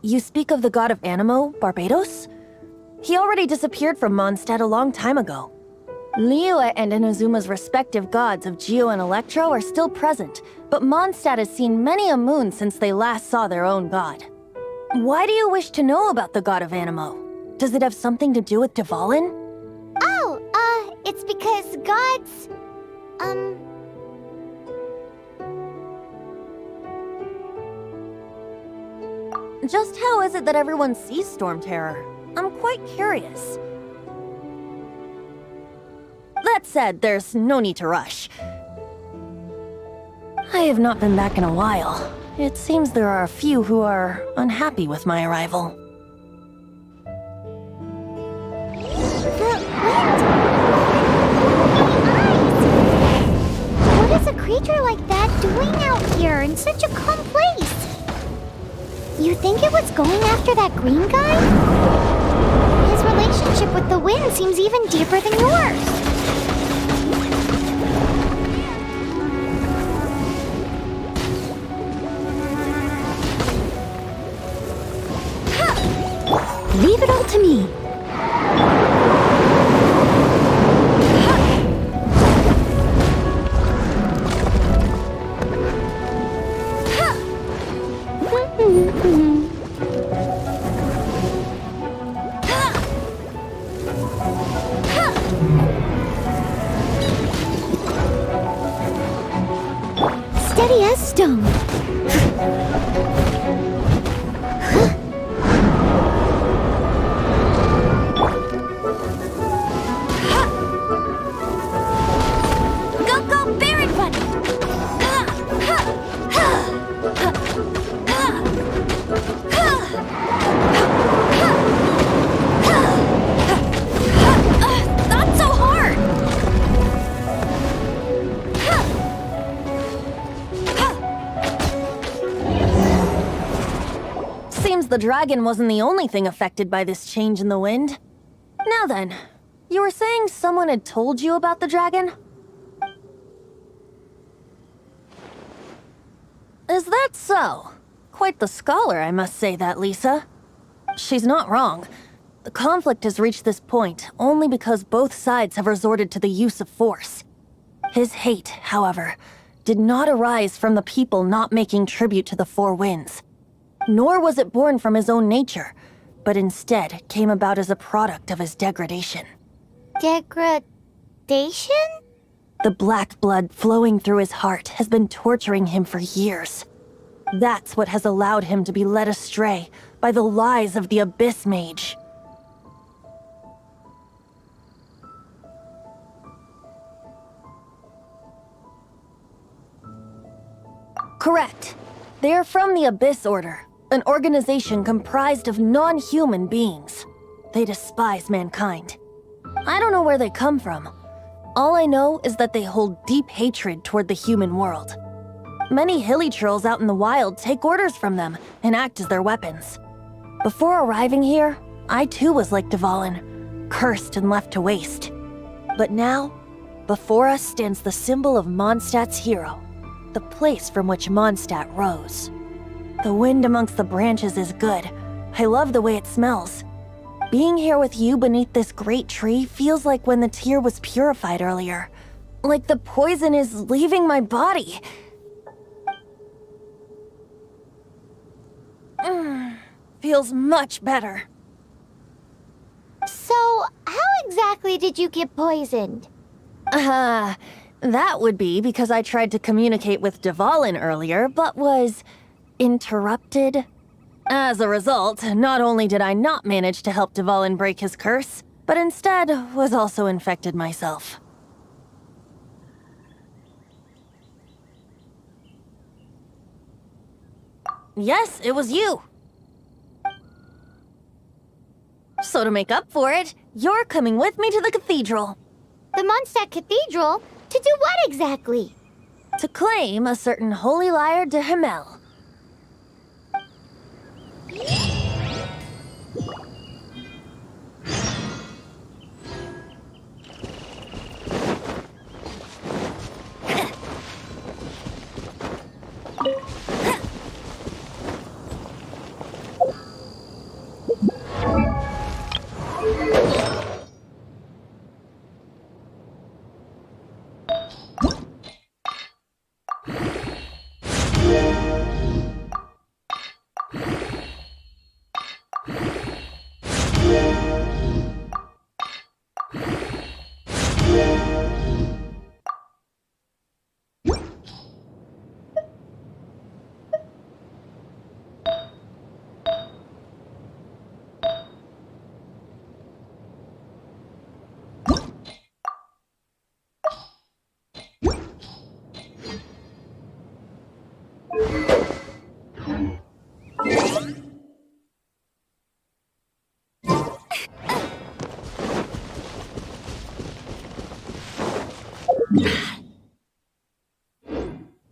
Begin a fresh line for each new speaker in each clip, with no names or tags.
You speak of the god of Animo, Barbados? He already disappeared from Mondstadt a long time ago. Liyue and Inazuma's respective gods of Geo and Electro are still present, but Mondstadt has seen many a moon since they last saw their own god. Why do you wish to know about the god of Animo? Does it have something to do with Dvalin?
Oh, it's because gods...
Just how is it that everyone sees Storm Terror? I'm quite curious. That said, there's no need to rush. I have not been back in a while. It seems there are a few who are unhappy with my arrival.
The wind! What is a creature like that doing out here in such a calm place? You think it was going after that green guy? His relationship with the wind seems even deeper than yours.
Leave it all to me.
Steady as stone.
The dragon wasn't the only thing affected by this change in the wind. Now then, you were saying someone had told you about the dragon? Is that so? Quite the scholar, I must say that, Lisa. She's not wrong. The conflict has reached this point only because both sides have resorted to the use of force. His hate, however, did not arise from the people not making tribute to the Four Winds. Nor was it born from his own nature, but instead came about as a product of his degradation.
Degradation?
The black blood flowing through his heart has been torturing him for years. That's what has allowed him to be led astray by the lies of the Abyss Mage. Correct. They are from the Abyss Order, an organization comprised of non-human beings. They despise mankind. I don't know where they come from. All I know is that they hold deep hatred toward the human world. Many hilly trolls out in the wild take orders from them and act as their weapons. Before arriving here, I too was like Dvalin, cursed and left to waste. But now, before us stands the symbol of Mondstadt's hero, the place from which Mondstadt rose. The wind amongst the branches is good. I love the way it smells. Being here with you beneath this great tree feels like when the tear was purified earlier. Like the poison is leaving my body. Feels much better.
So, how exactly did you get poisoned?
That would be because I tried to communicate with Dvalin earlier, but was interrupted. As a result, not only did I not manage to help Dvalin break his curse, but instead was also infected myself. Yes, it was you. So to make up for it, you're coming with me to the cathedral.
The Mondstadt Cathedral? To do what exactly?
To claim a certain holy lyre de Himmel.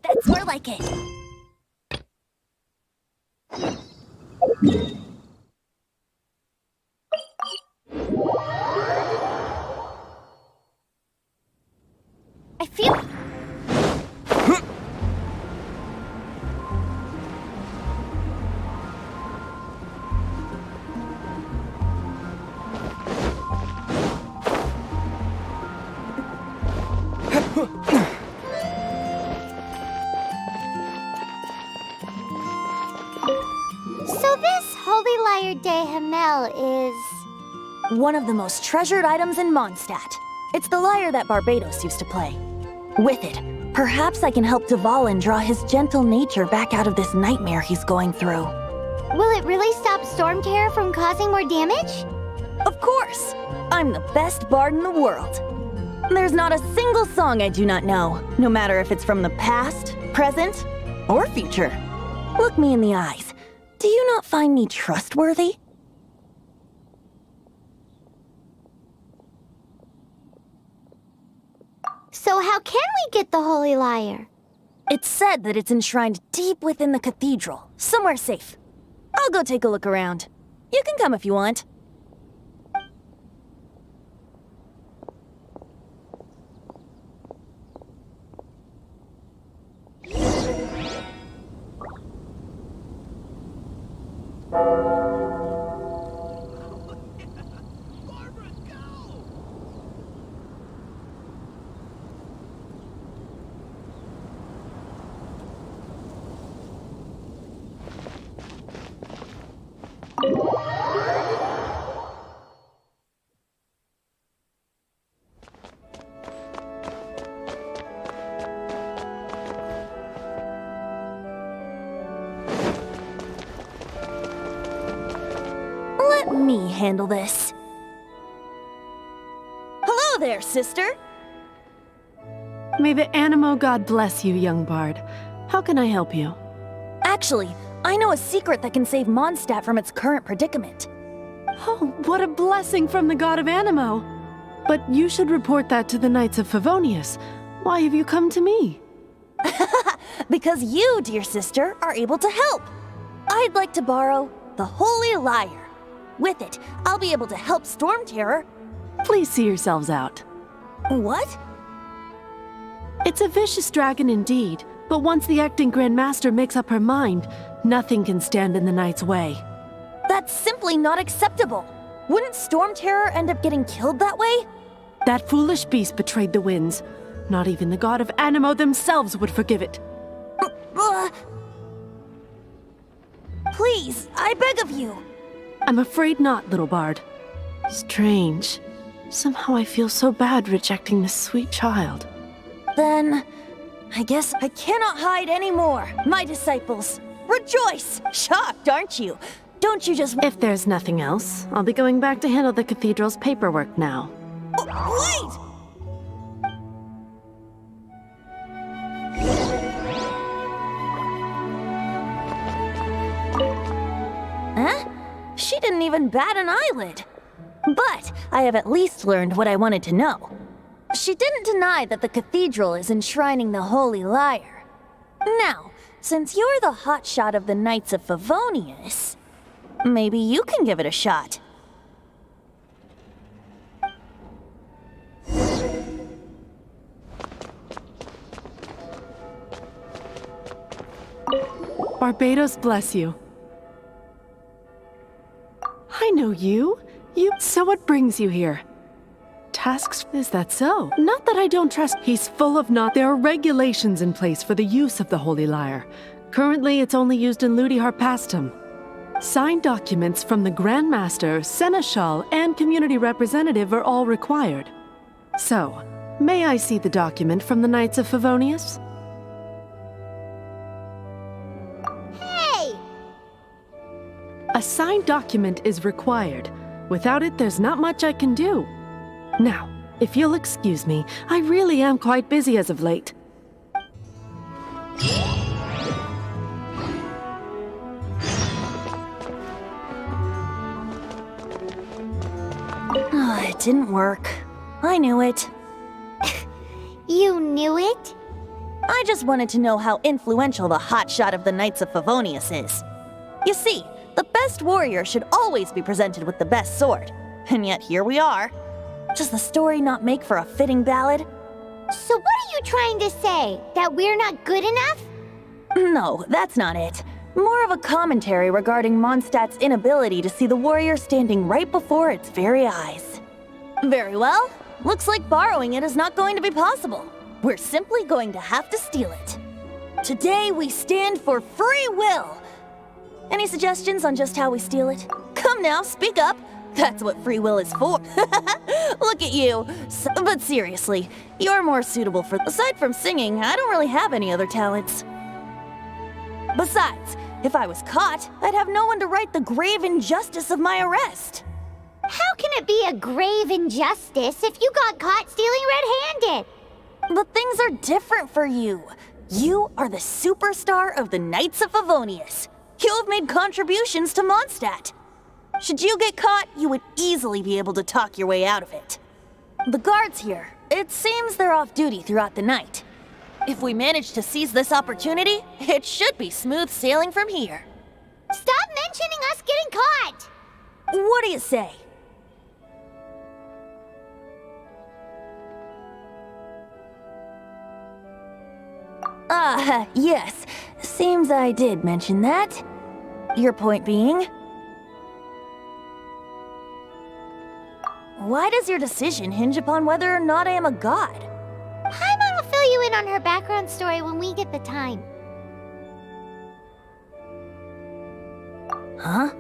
That's more like it. I feel...
So this Holy Lyre de Hamel is...
one of the most treasured items in Mondstadt. It's the lyre that Barbados used to play. With it, perhaps I can help Dvalin draw his gentle nature back out of this nightmare he's going through.
Will it really stop Storm Terror from causing more damage?
Of course! I'm the best bard in the world. There's not a single song I do not know, no matter if it's from the past, present, or future. Look me in the eyes. Do you not find me trustworthy?
So how can we get the Holy Lyre?
It's said that it's enshrined deep within the cathedral, somewhere safe. I'll go take a look around. You can come if you want. Let me handle this. Hello there, sister!
May the Animo God bless you, young bard. How can I help you?
Actually, I know a secret that can save Mondstadt from its current predicament.
Oh, what a blessing from the God of Animo! But you should report that to the Knights of Favonius. Why have you come to me?
Because you, dear sister, are able to help. I'd like to borrow the Holy Lyre. With it, I'll be able to help Storm Terror.
Please see yourselves out.
What?
It's a vicious dragon indeed, but once the acting Grand Master makes up her mind, nothing can stand in the Knight's way.
That's simply not acceptable. Wouldn't Storm Terror end up getting killed that way?
That foolish beast betrayed the winds. Not even the God of Animo themselves would forgive it.
Please, I beg of you.
I'm afraid not, little bard. Strange. Somehow I feel so bad rejecting this sweet child.
Then, I guess I cannot hide anymore. My disciples, rejoice! Shocked, aren't you? Don't you just...
If there's nothing else, I'll be going back to handle the cathedral's paperwork now.
Wait! Huh? She didn't even bat an eyelid. But I have at least learned what I wanted to know. She didn't deny that the cathedral is enshrining the Holy Lyre. Now, since you're the hotshot of the Knights of Favonius, maybe you can give it a shot.
Barbados bless you. I know you. So what brings you here? Tasks, is that so? Not that I don't trust. He's full of not. There are regulations in place for the use of the Holy Lyre. Currently, it's only used in Ludi Harpastum. Signed documents from the Grand Master, Seneschal, and Community Representative are all required. So, may I see the document from the Knights of Favonius?
Hey!
A signed document is required. Without it, there's not much I can do. Now, if you'll excuse me, I really am quite busy as of late.
It didn't work. I knew it.
You knew it?
I just wanted to know how influential the hotshot of the Knights of Favonius is. You see, the best warrior should always be presented with the best sword. And yet here we are. Does the story not make for a fitting ballad?
So what are you trying to say? That we're not good enough?
No, that's not it. More of a commentary regarding Mondstadt's inability to see the warrior standing right before its very eyes. Very well. Looks like borrowing it is not going to be possible. We're simply going to have to steal it. Today we stand for free will. Any suggestions on just how we steal it? Come now, speak up. That's what free will is for. Look at you. But seriously, you're more suitable for... Aside from singing, I don't really have any other talents. Besides, if I was caught, I'd have no one to right the grave injustice of my arrest.
How can it be a grave injustice if you got caught stealing red-handed?
But things are different for you. You are the superstar of the Knights of Favonius. You have made contributions to Mondstadt. Should you get caught, you would easily be able to talk your way out of it. The guards here, it seems they're off duty throughout the night. If we manage to seize this opportunity, it should be smooth sailing from here.
Stop mentioning us getting caught!
What do you say? Yes. Seems I did mention that. Your point being? Why does your decision hinge upon whether or not I am a god?
Paimon will fill you in on her background story when we get the time.
Huh?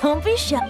Don't be shy.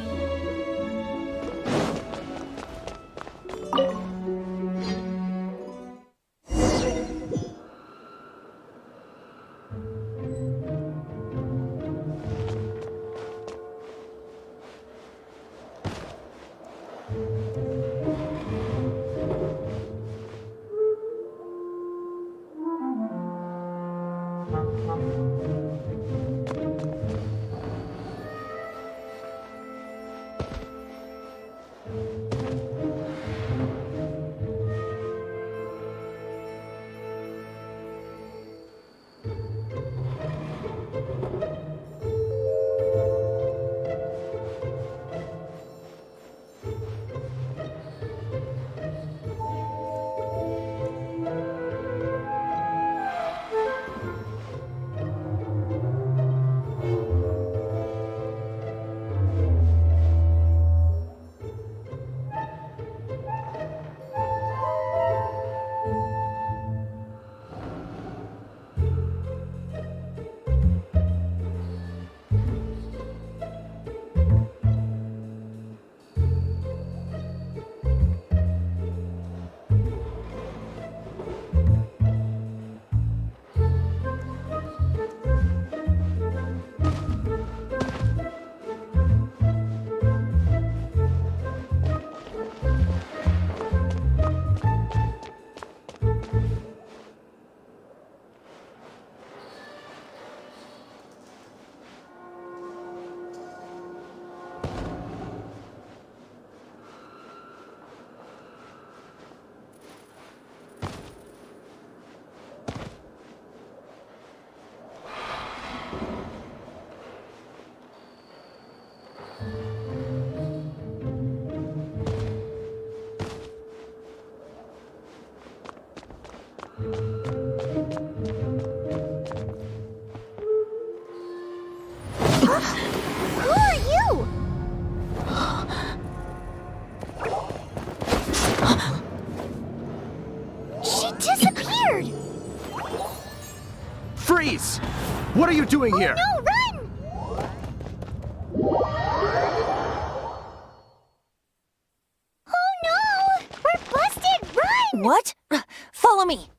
Who are you?
What are you doing here?
No, run! Oh no! We're busted! Run!
What? Follow me.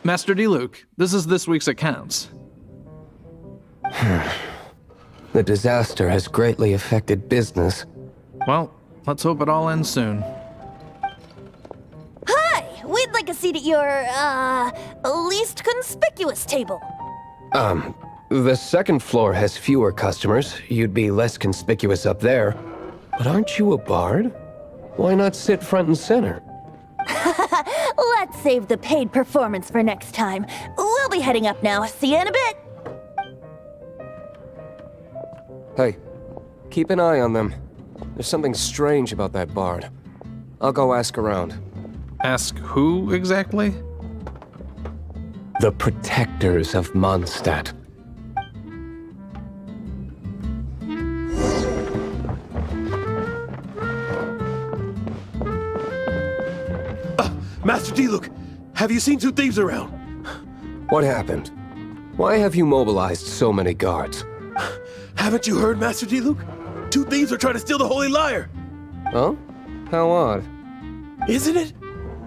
Master Diluc, this is this week's accounts.
The disaster has greatly affected business.
Well, let's hope it all ends soon.
Hi! We'd like a seat at your, least conspicuous table.
The second floor has fewer customers. You'd be less conspicuous up there. But aren't you a bard? Why not sit front and center?
Let's save the paid performance for next time. We'll be heading up now. See you in a bit.
Hey, keep an eye on them. There's something strange about that bard. I'll go ask around.
Ask who exactly?
The protectors of Mondstadt.
Master Diluc, have you seen two thieves around?
What happened? Why have you mobilized so many guards?
Haven't you heard, Master Diluc? Two thieves are trying to steal the Holy Lyre.
Oh? How odd.
Isn't it?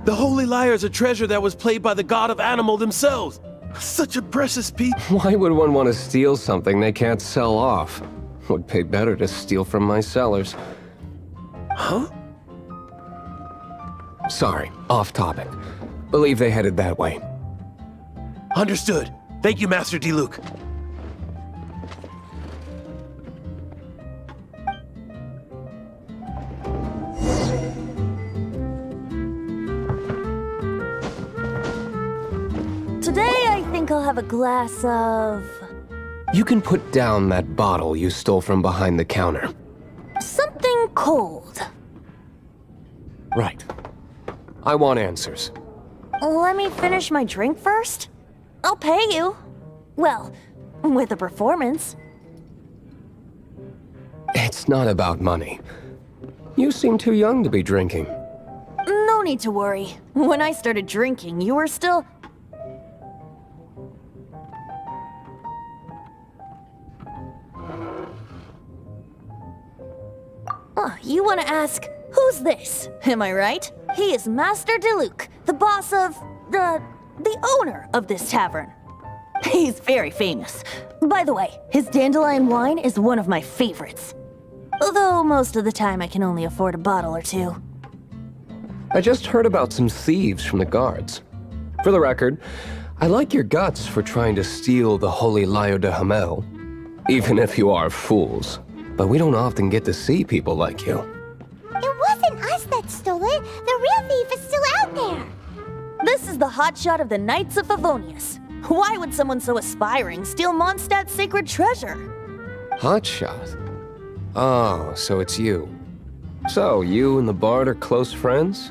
The Holy Lyre is a treasure that was played by the god of animal themselves. Such a precious piece.
Why would one want to steal something they can't sell off? Would pay better to steal from my sellers.
Huh?
Sorry, off topic. Believe they headed that way.
Understood. Thank you, Master Diluc.
Today, I think I'll have a glass of...
You can put down that bottle you stole from behind the counter.
something cold.
Right. I want answers.
Let me finish my drink first. I'll pay you. Well, with a performance.
It's not about money. You seem too young to be drinking.
No need to worry. When I started drinking, you were still... You want to ask, who's this? Am I right? He is Master Diluc, the boss of... the owner of this tavern. He's very famous. By the way, his dandelion wine is one of my favorites. Although most of the time I can only afford a bottle or two.
I just heard about some thieves from the guards. For the record, I like your guts for trying to steal the Holy Lyre de Hamel. Even if you are fools. But we don't often get to see people like you.
It wasn't us that stole it. The real thief is still out there.
This is the hotshot of the Knights of Favonius. Why would someone so aspiring steal Mondstadt's sacred treasure?
Hotshot? Oh, so it's you. So, you and the bard are close friends?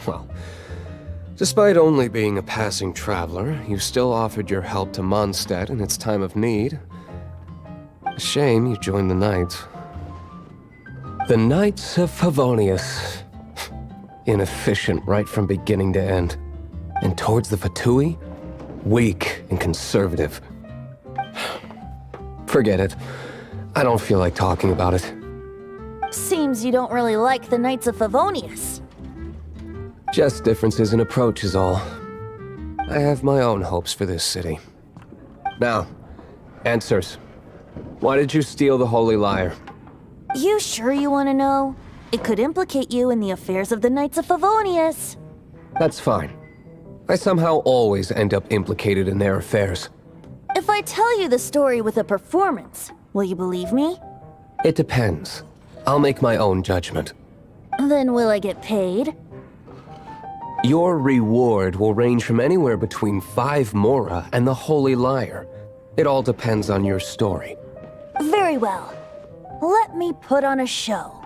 Well, despite only being a passing traveler, you still offered your help to Mondstadt in its time of need. A shame you joined the Knights. The Knights of Favonius. Inefficient right from beginning to end. And towards the Fatui, weak and conservative. Forget it. I don't feel like talking about it.
Seems you don't really like the Knights of Favonius.
Just differences in approach is all. I have my own hopes for this city. Now, answers. Why did you steal the Holy Lyre?
You sure you want to know? It could implicate you in the affairs of the Knights of Favonius.
That's fine. I somehow always end up implicated in their affairs.
If I tell you the story with a performance, will you believe me?
It depends. I'll make my own judgment.
Then will I get paid?
Your reward will range from anywhere between 5 Mora and the Holy Liar. It all depends on your story.
Very well. Let me put on a show.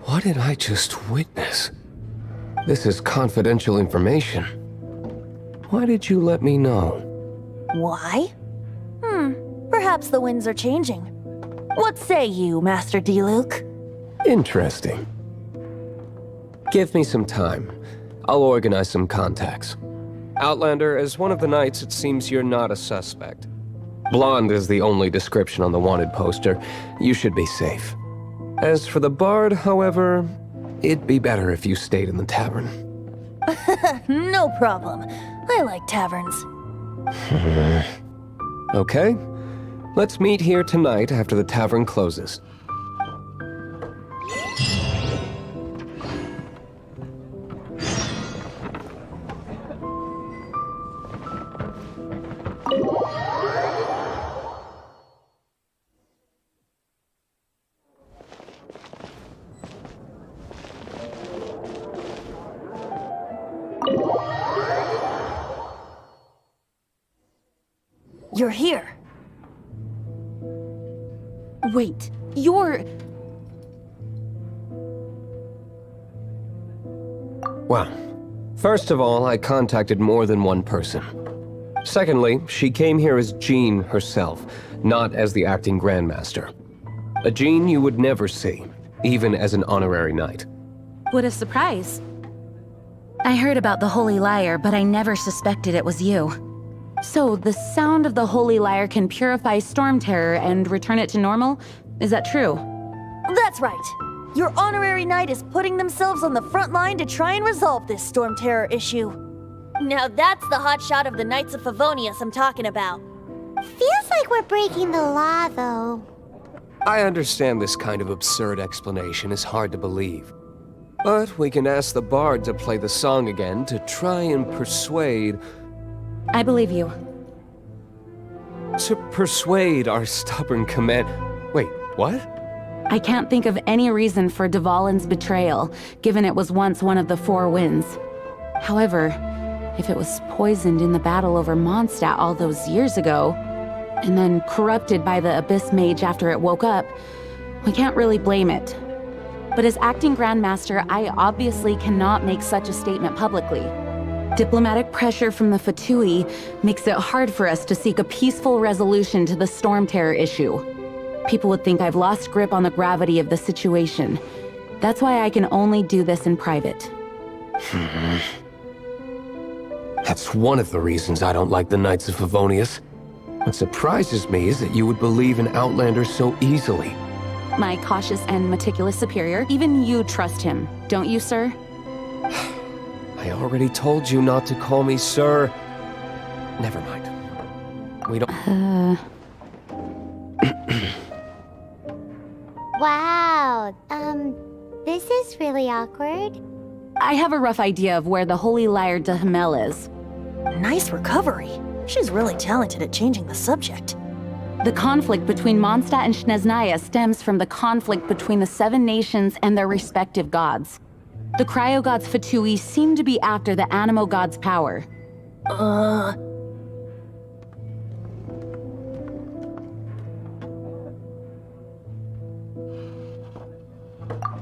What did I just witness? This is confidential information. Why did you let me know?
Why? Perhaps the winds are changing. What say you, Master Diluc?
Interesting. Give me some time. I'll organize some contacts. Outlander, as one of the knights, it seems you're not a suspect. Blonde is the only description on the wanted poster. You should be safe. As for the bard, however, it'd be better if you stayed in the tavern.
No problem. I like taverns.
Okay. Let's meet here tonight after the tavern closes.
You're here.
Wait, you're...
Well, first of all, I contacted more than one person. Secondly, she came here as Jean herself, not as the acting Grandmaster. A Jean you would never see, even as an honorary knight.
What a surprise. I heard about the Holy Liar, but I never suspected it was you. So, the sound of the Holy Liar can purify Storm Terror and return it to normal? Is that true?
That's right. Your honorary knight is putting themselves on the front line to try and resolve this Storm Terror issue. Now that's the hotshot of the Knights of Favonius I'm talking about.
Feels like we're breaking the law, though.
I understand this kind of absurd explanation is hard to believe. But we can ask the bard to play the song again to try and persuade...
I believe you.
To persuade our stubborn command... Wait, what?
I can't think of any reason for Dvalin's betrayal, given it was once one of the Four Winds. However, if it was poisoned in the battle over Mondstadt all those years ago, and then corrupted by the Abyss Mage after it woke up, we can't really blame it. But as acting Grandmaster, I obviously cannot make such a statement publicly. Diplomatic pressure from the Fatui makes it hard for us to seek a peaceful resolution to the Storm Terror issue. People would think I've lost grip on the gravity of the situation. That's why I can only do this in private.
That's one of the reasons I don't like the Knights of Favonius. What surprises me is that you would believe in Outlander so easily.
My cautious and meticulous superior, even you trust him, don't you, sir?
I already told you not to call me sir. Never mind. We don't...
Wow, this is really awkward.
I have a rough idea of where the Holy Liar de Hamel is.
Nice recovery. She's really talented at changing the subject.
The conflict between Mondstadt and Snezhnaya stems from the conflict between the Seven Nations and their respective gods. The cryo-gods Fatui seem to be after the Animo god's power.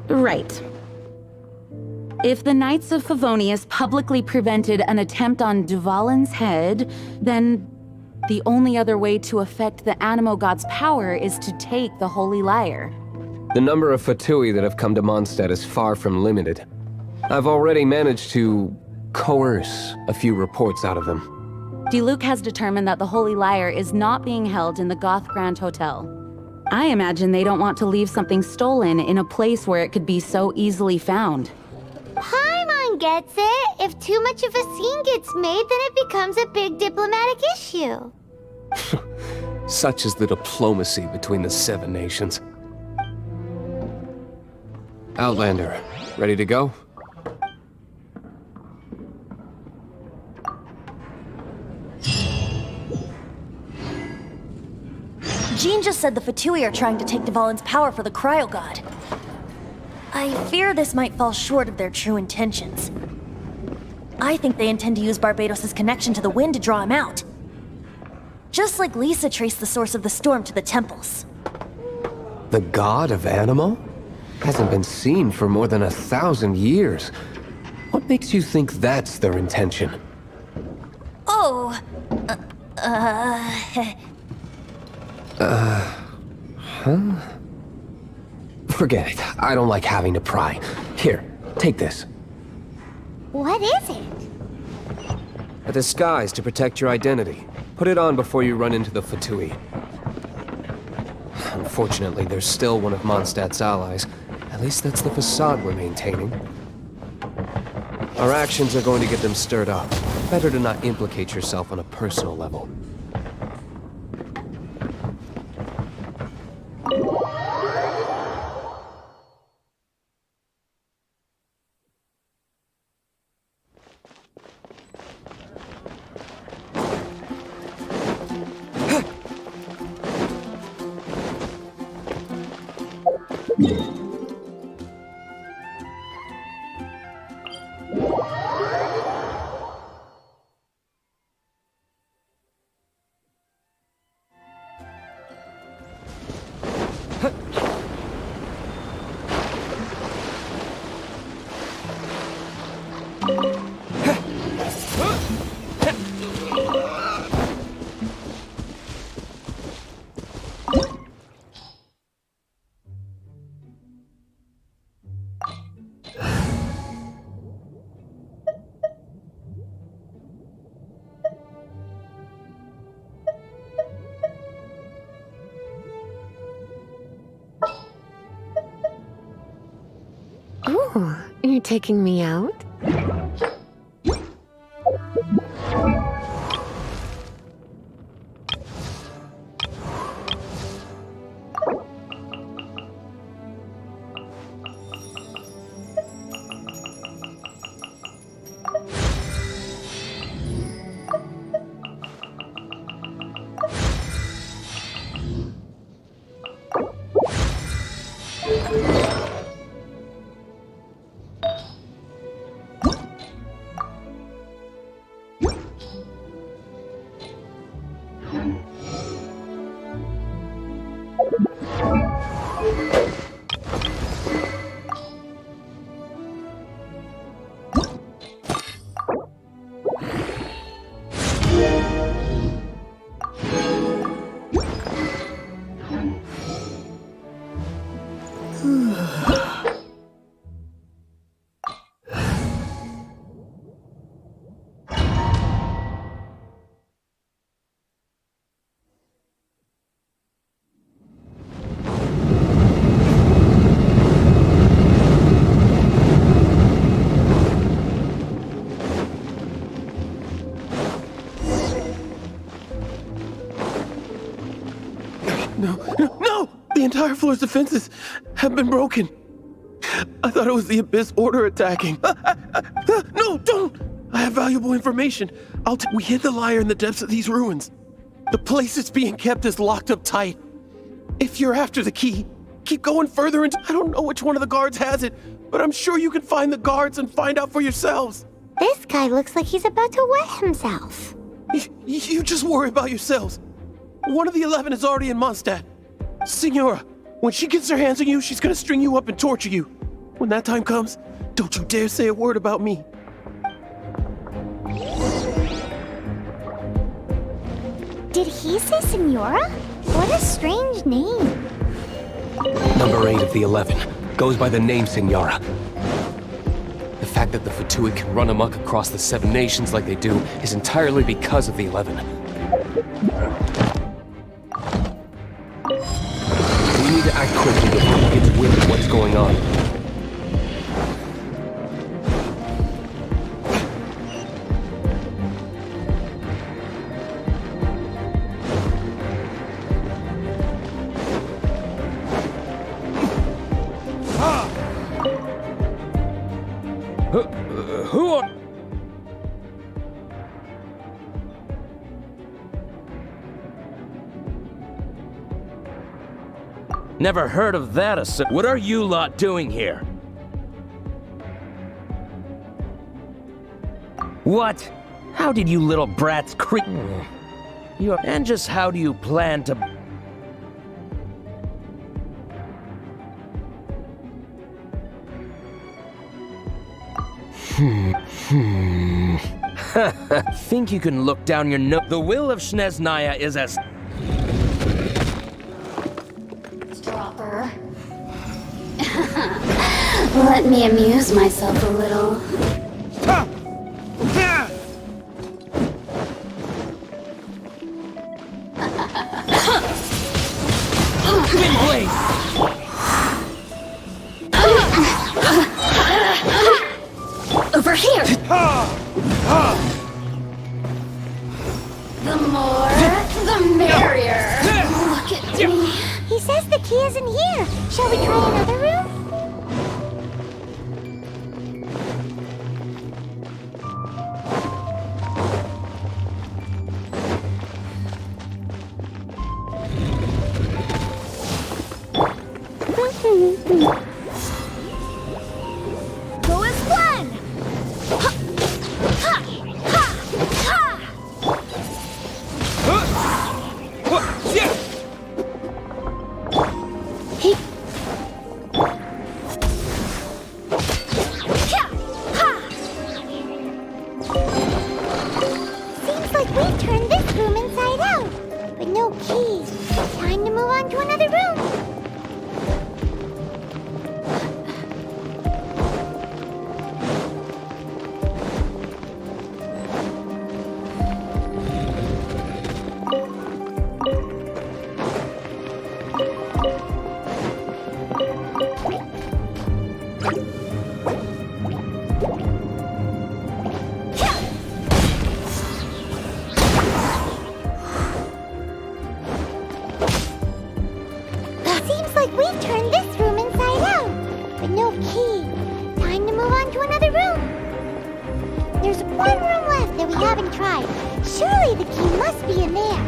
Right. If the Knights of Favonius publicly prevented an attempt on Dvalin's head, then the only other way to affect the Animo god's power is to take the Holy Liar.
The number of Fatui that have come to Mondstadt is far from limited. I've already managed to coerce a few reports out of them.
Diluc has determined that the Holy Liar is not being held in the Goth Grand Hotel. I imagine they don't want to leave something stolen in a place where it could be so easily found.
Paimon gets it. If too much of a scene gets made, then it becomes a big diplomatic issue.
Such is the diplomacy between the Seven Nations. Outlander, ready to go?
Jean just said the Fatui are trying to take Dvalin's power for the Cryo God. I fear this might fall short of their true intentions. I think they intend to use Barbados' connection to the wind to draw him out. Just like Lisa traced the source of the storm to the temples.
The god of Animal? Hasn't been seen for more than 1,000 years. What makes you think that's their intention?
Oh,
Forget it. I don't like having to pry. Here, take this.
What is it?
A disguise to protect your identity. Put it on before you run into the Fatui. Unfortunately, there's still one of Mondstadt's allies. At least that's the facade we're maintaining. Our actions are going to get them stirred up. Better to not implicate yourself on a personal level.
Ooh, you're taking me out?
No! The entire floor's defenses have been broken. I thought it was the Abyss Order attacking. No, don't! I have valuable information. We hid the lyre in the depths of these ruins. The place it's being kept is locked up tight. If you're after the key, keep going further into... I don't know which one of the guards has it, but I'm sure you can find the guards and find out for yourselves.
This guy looks like he's about to wet himself.
You just worry about yourselves. One of the 11 is already in Mondstadt. Signora, when she gets her hands on you, she's gonna string you up and torture you. When that time comes, don't you dare say a word about me.
Did he say Senora? What a strange name.
Number 8 of the 11 goes by the name Signora. The fact that the Fatui can run amok across the 7 nations like they do is entirely because of the 11. We need to act quickly before he gets wind of what's going on.
Who are... Never heard of that. What are you lot doing here? What? How did you little brats creep? And just how do you plan to... Think you can look down your nose? The will of Shneznaya is as...
Dropper. Let me amuse myself a little. Over here! The more, the merrier. Look at me.
He says the key isn't here. Shall we try another room?
Go as planned!
Seems like we've turned this room inside out, but no key. Time to move on to another room. Seems like we've turned this room inside out, but no key. Time to move on to another room. There's one room left that we haven't tried. Surely the key must be in there.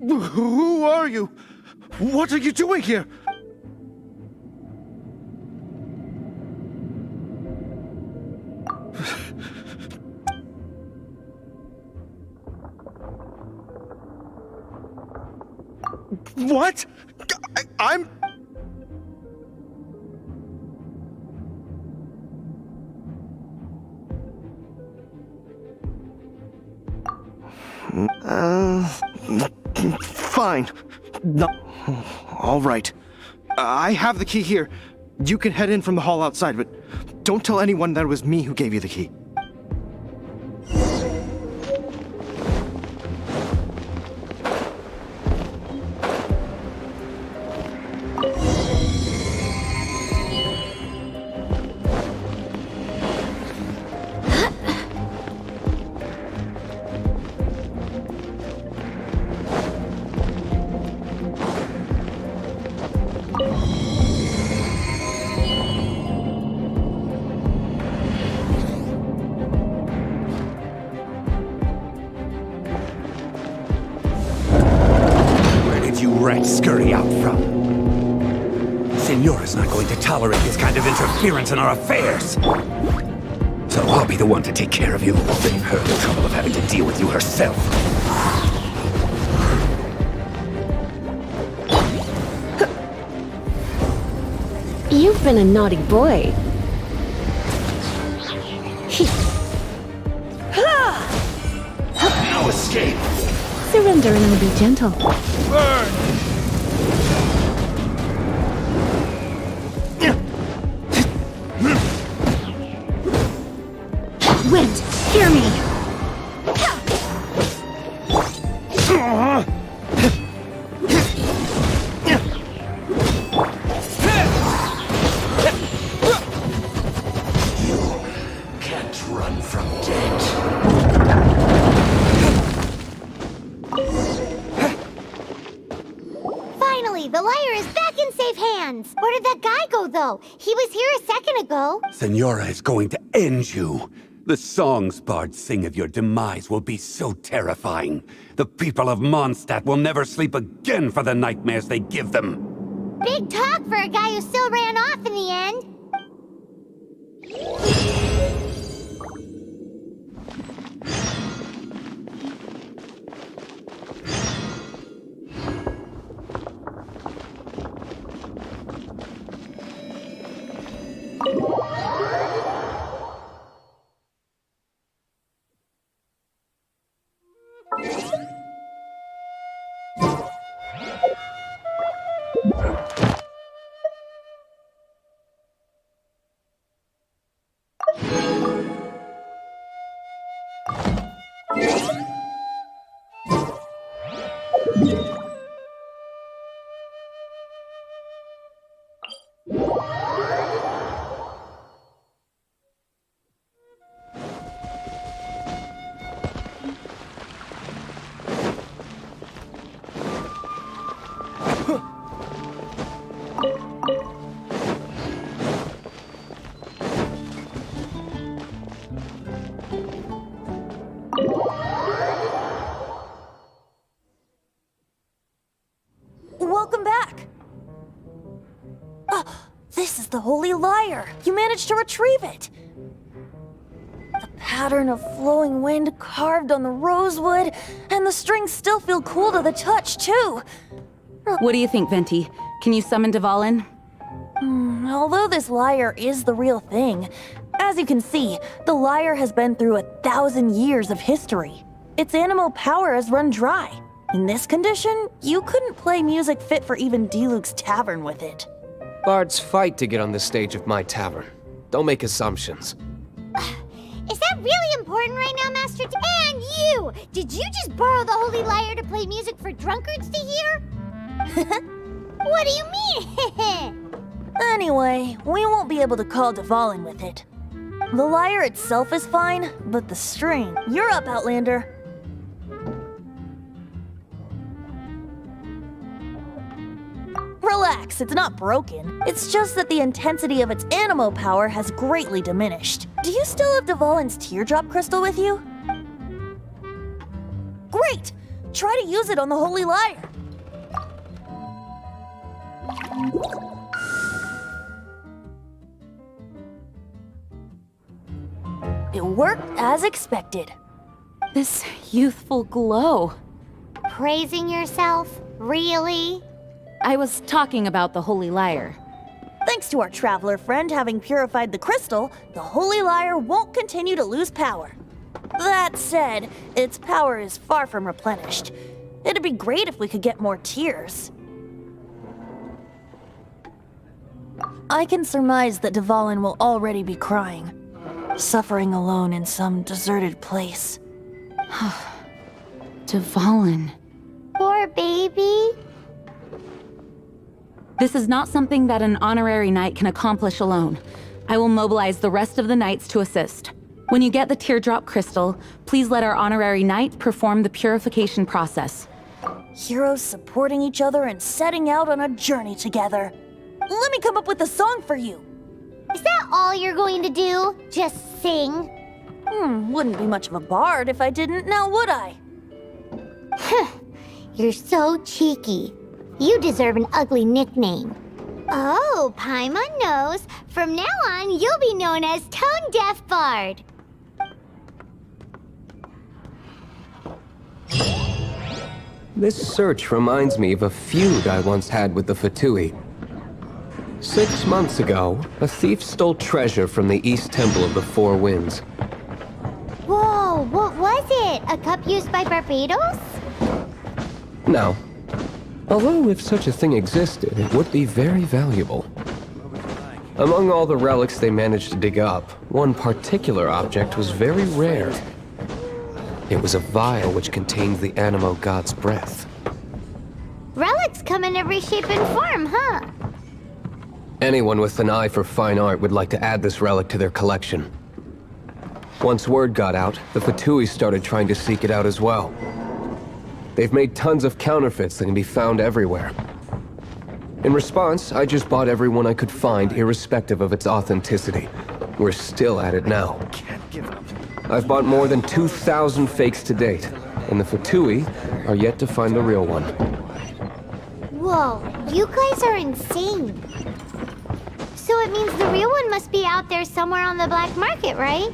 Who are you? What are you doing here? What? I'm... Fine. No. All right. I have the key here. You can head in from the hall outside, but don't tell anyone that it was me who gave you the key.
brats scurry out from. Senora's not going to tolerate this kind of interference in our affairs. So I'll be the one to take care of you, save her the trouble of having to deal with you herself.
You've been a naughty boy.
No escape!
Surrender and I'll be gentle.
Burn!
Wind, hear me!
Can't run from death.
Finally, the liar is back in safe hands! Where did that guy go, though? He was here a second ago.
Senora is going to end you. The songs bards sing of your demise will be so terrifying. The people of Mondstadt will never sleep again for the nightmares they give them.
Big talk for a guy who still ran off in the end.
Welcome back! This is the Holy Lyre! You managed to retrieve it! The pattern of flowing wind carved on the rosewood, and the strings still feel cool to the touch, too!
What do you think, Venti? Can you summon Dvalin?
Although this lyre is the real thing, as you can see, the lyre has been through 1,000 years of history. Its animal power has run dry. In this condition, you couldn't play music fit for even Diluc's tavern with it.
Bards fight to get on the stage of my tavern. Don't make assumptions.
Is that really important right now, Master And you! Did you just borrow the Holy Lyre to play music for drunkards to hear? What do you mean?
Anyway, we won't be able to call Dvalin with it. The lyre itself is fine, but the string... You're up, Outlander. Relax, it's not broken. It's just that the intensity of its animo power has greatly diminished. Do you still have Dvalin's teardrop crystal with you? Great! Try to use it on the Holy Lyre. It worked as expected.
This youthful glow.
Praising yourself? Really?
I was talking about the Holy Lyre.
Thanks to our traveler friend having purified the crystal, the Holy Lyre won't continue to lose power. That said, its power is far from replenished. It'd be great if we could get more tears. I can surmise that Dvalin will already be crying, suffering alone in some deserted place.
Dvalin.
Poor baby.
This is not something that an honorary knight can accomplish alone. I will mobilize the rest of the knights to assist. When you get the teardrop crystal, please let our honorary knight perform the purification process.
Heroes supporting each other and setting out on a journey together. Let me come up with a song for you.
Is that all you're going to do? Just sing?
Wouldn't be much of a bard if I didn't, now would I?
You're so cheeky. You deserve an ugly nickname. Oh, Paimon knows. From now on, you'll be known as Tone Deaf Bard.
This search reminds me of a feud I once had with the Fatui. 6 months ago, a thief stole treasure from the East Temple of the Four Winds.
Whoa, what was it? A cup used by Barbados?
No. Although if such a thing existed, it would be very valuable. Among all the relics they managed to dig up, one particular object was very rare. It was a vial which contained the Animo god's breath.
Relics come in every shape and form, huh?
Anyone with an eye for fine art would like to add this relic to their collection. Once word got out, the Fatui started trying to seek it out as well. They've made tons of counterfeits that can be found everywhere. In response, I just bought every one I could find, irrespective of its authenticity. We're still at it now.
Can't give up.
I've bought more than 2,000 fakes to date, and the Fatui are yet to find the real one.
Whoa, you guys are insane. So it means the real one must be out there somewhere on the black market, right?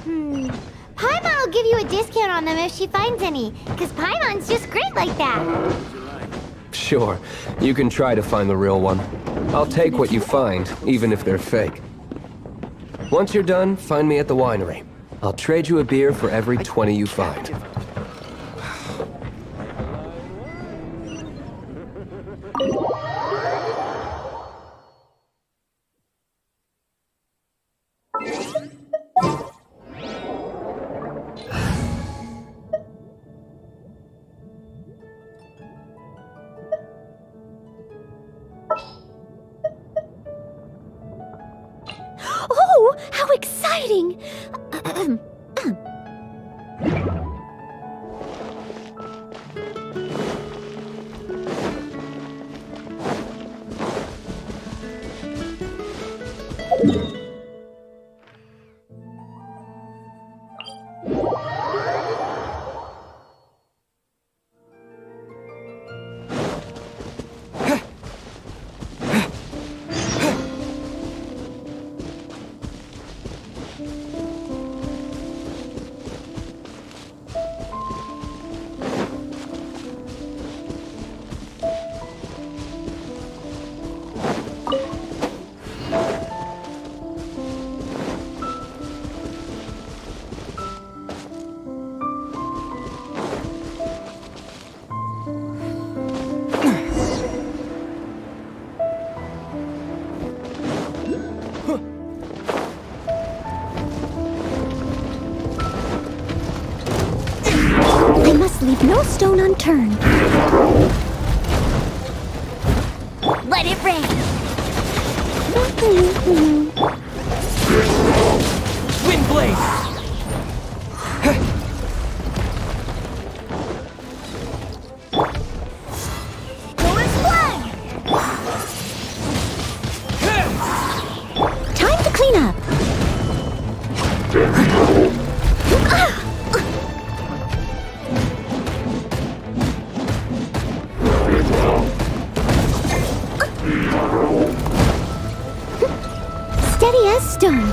Paimon will give you a discount on them if she finds any, because Paimon's just great like that.
Sure, you can try to find the real one. I'll take what you find, even if they're fake. Once you're done, find me at the winery. I'll trade you a beer for every 20 you find.
Oh, how exciting! I must leave no stone unturned. Let it rain.
Wind blade!
Time to clean up. Steady as stone.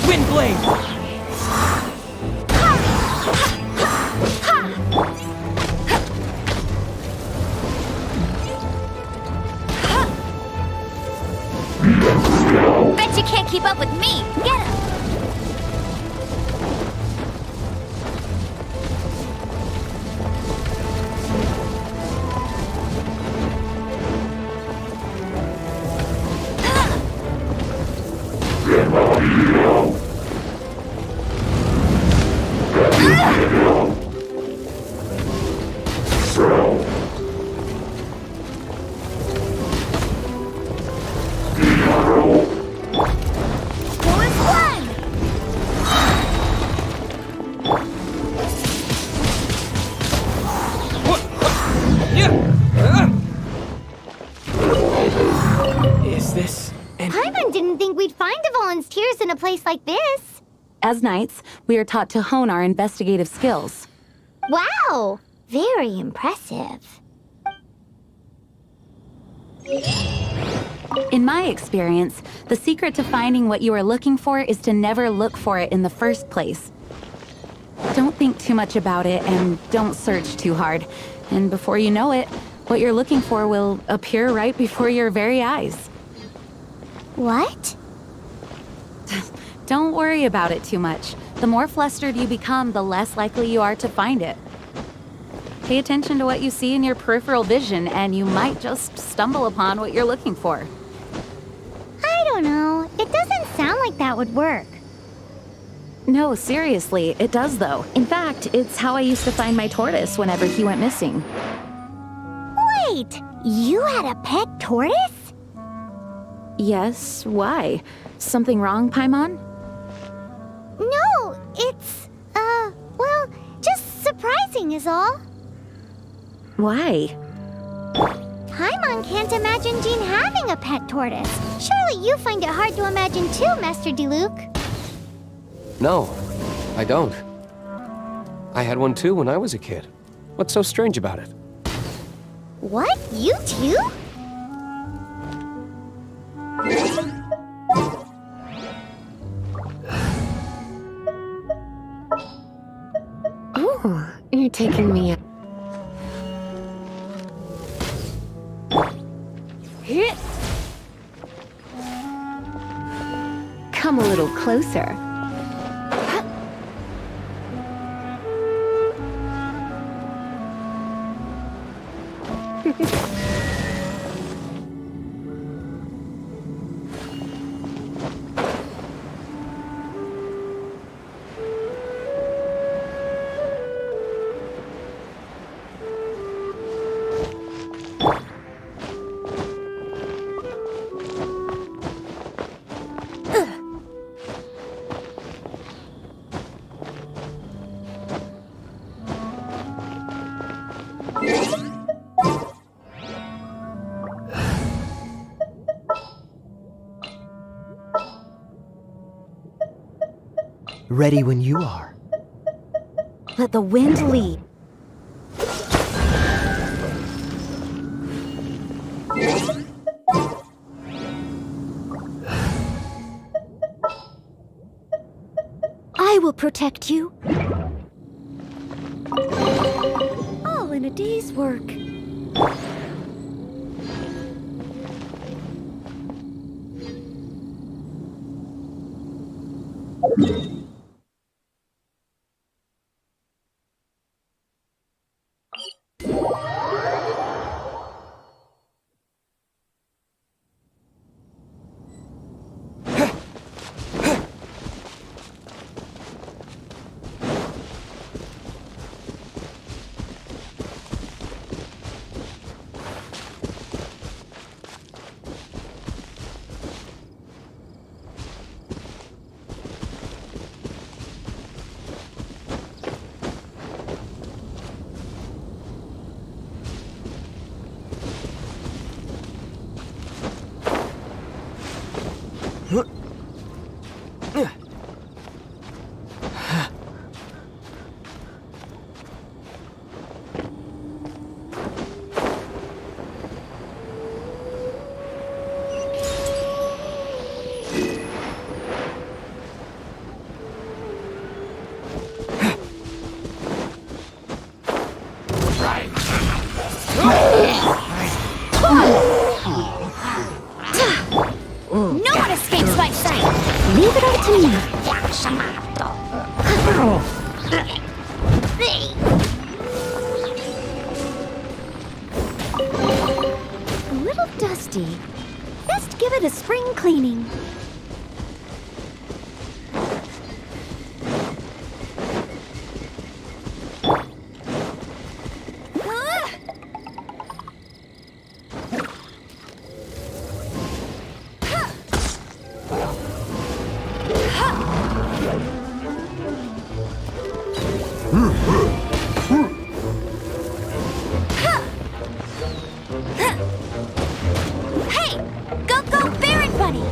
Wind blade!
Bet you can't keep up with me. Get him. Paimon didn't think we'd find Dvalin's tears in a place like this.
As knights, we are taught to hone our investigative skills.
Wow! Very impressive.
In my experience, the secret to finding what you are looking for is to never look for it in the first place. Don't think too much about it and don't search too hard. And before you know it, what you're looking for will appear right before your very eyes.
What?
Don't worry about it too much. The more flustered you become, the less likely you are to find it. Pay attention to what you see in your peripheral vision, and you might just stumble upon what you're looking for.
I don't know. It doesn't sound like that would work.
No, seriously, it does though. In fact, it's how I used to find my tortoise whenever he went missing.
Wait! You had a pet tortoise?
Yes, why? Something wrong, Paimon?
No, it's, well, just surprising is all.
Why?
Paimon can't imagine Jean having a pet tortoise. Surely you find it hard to imagine too, Master Diluc.
No, I don't. I had one too when I was a kid. What's so strange about it?
What? You too?
Ooh, you're taking me out. Come a little closer.
Ready when you are.
Let the wind lead.
I will protect you. All in a day's work.
No one escapes my sight! Leave it all to me.
A little dusty. Best give it a spring cleaning.
Hey! Go, Baron Bunny!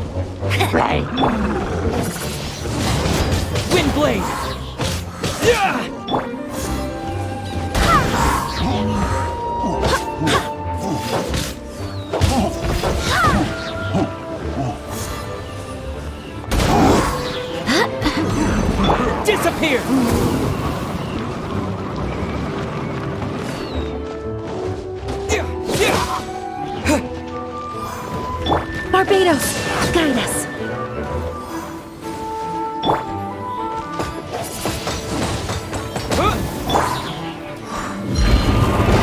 way! Windblade! Yeah! Disappear!
Barbados, guide us.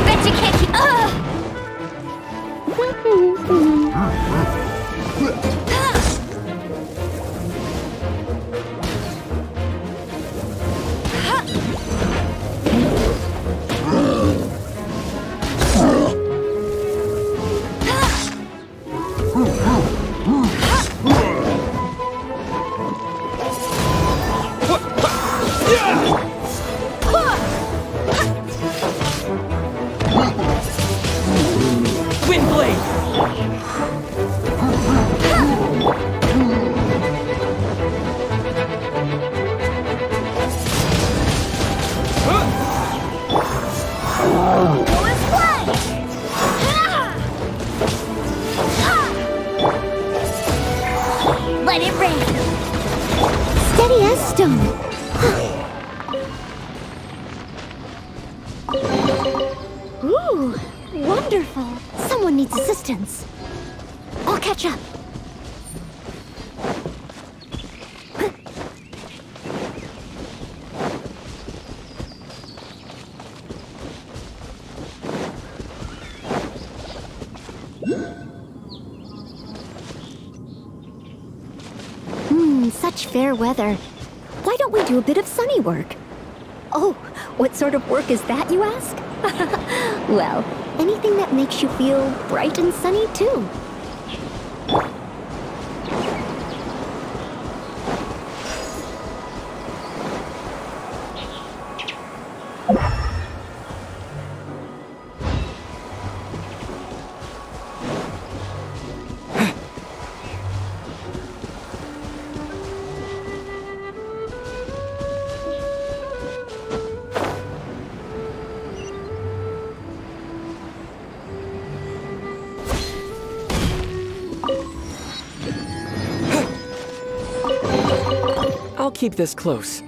Bet you can't keep. Let it rain. Steady as stone. Ooh, wonderful. Someone needs assistance. I'll catch up. Such fair weather. Why don't we do a bit of sunny work? Oh, what sort of work is that, you ask? Well, anything that makes you feel bright and sunny, too.
I'll keep this close.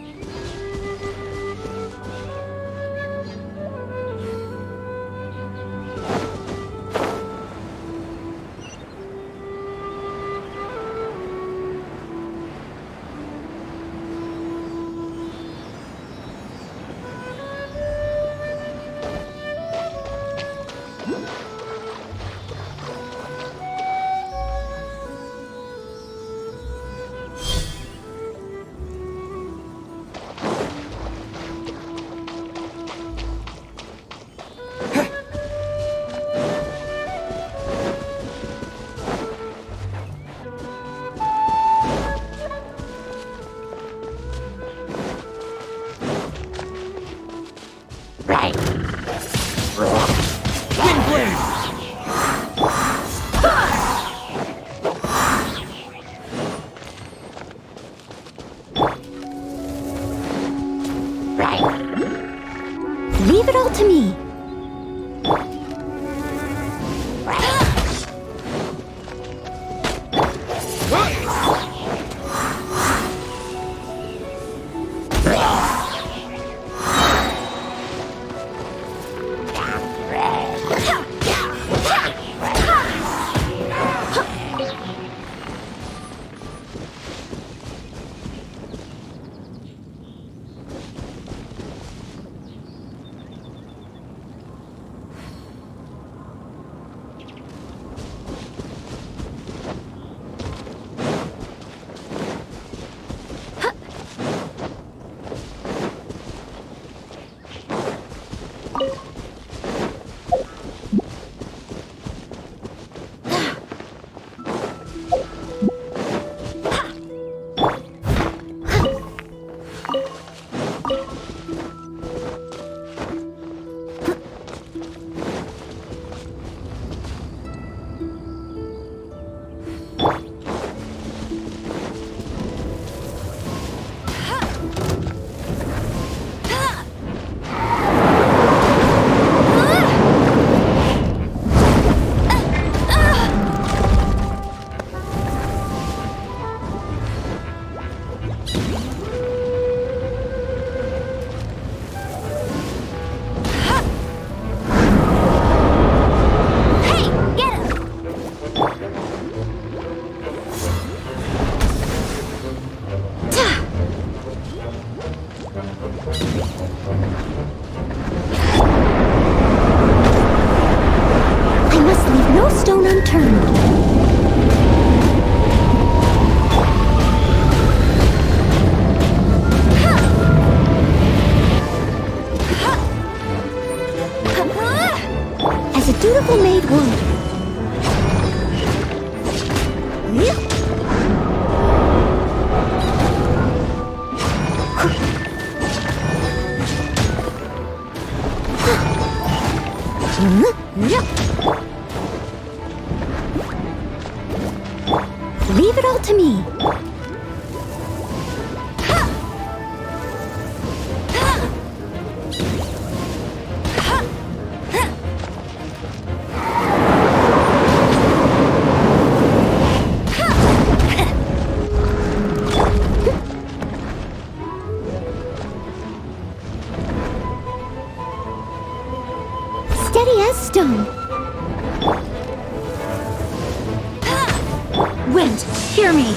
Leave it all to me. Leave it all to me. Steady as stone. Wind, hear me.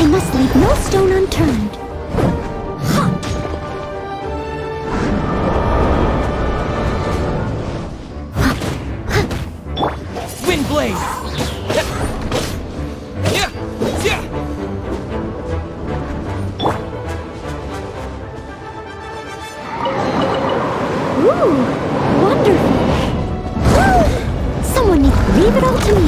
I must leave no stone unturned.
Wind blade!
Ooh, wonderful. Someone need to leave it all to me.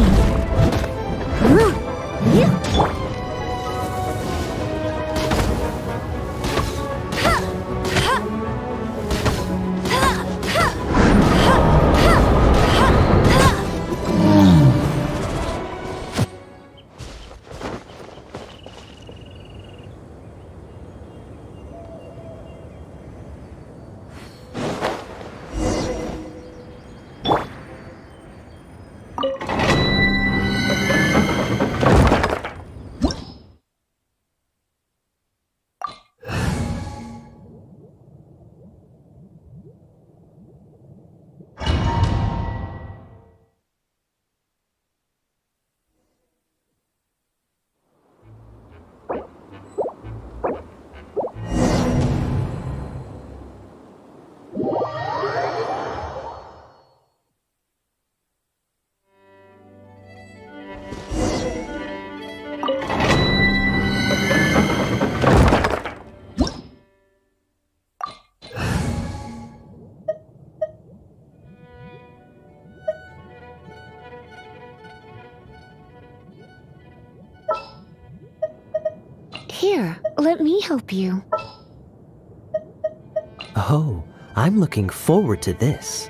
Here, let me help you.
Oh, I'm looking forward to this.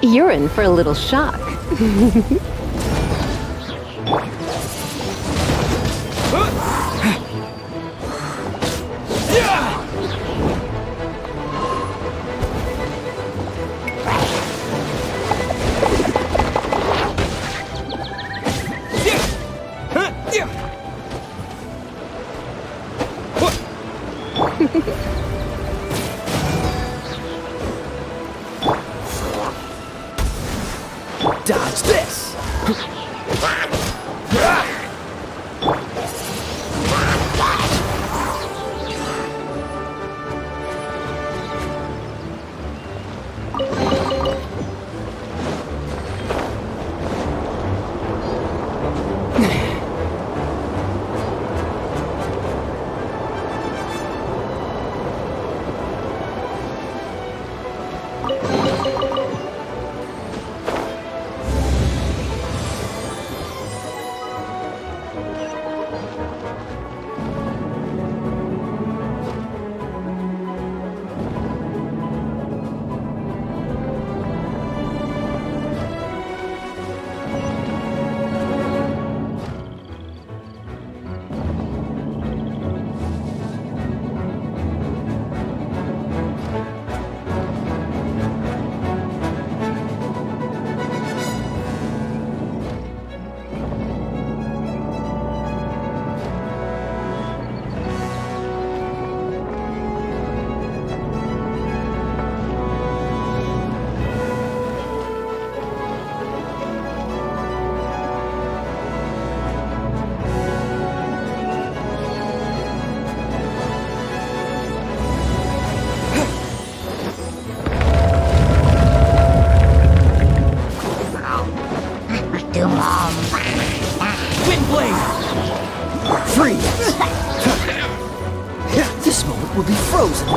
You're in for a little shock.
Dodge this! This moment will be frozen.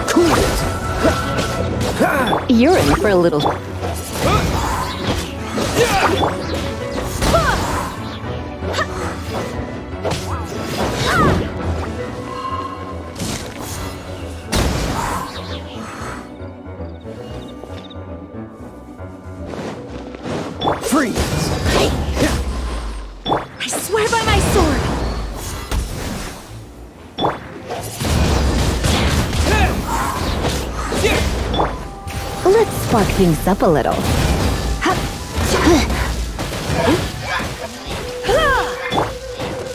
Cool it.
You're in for a little...
Freeze!
I swear by my sword! Let's spark things up a little.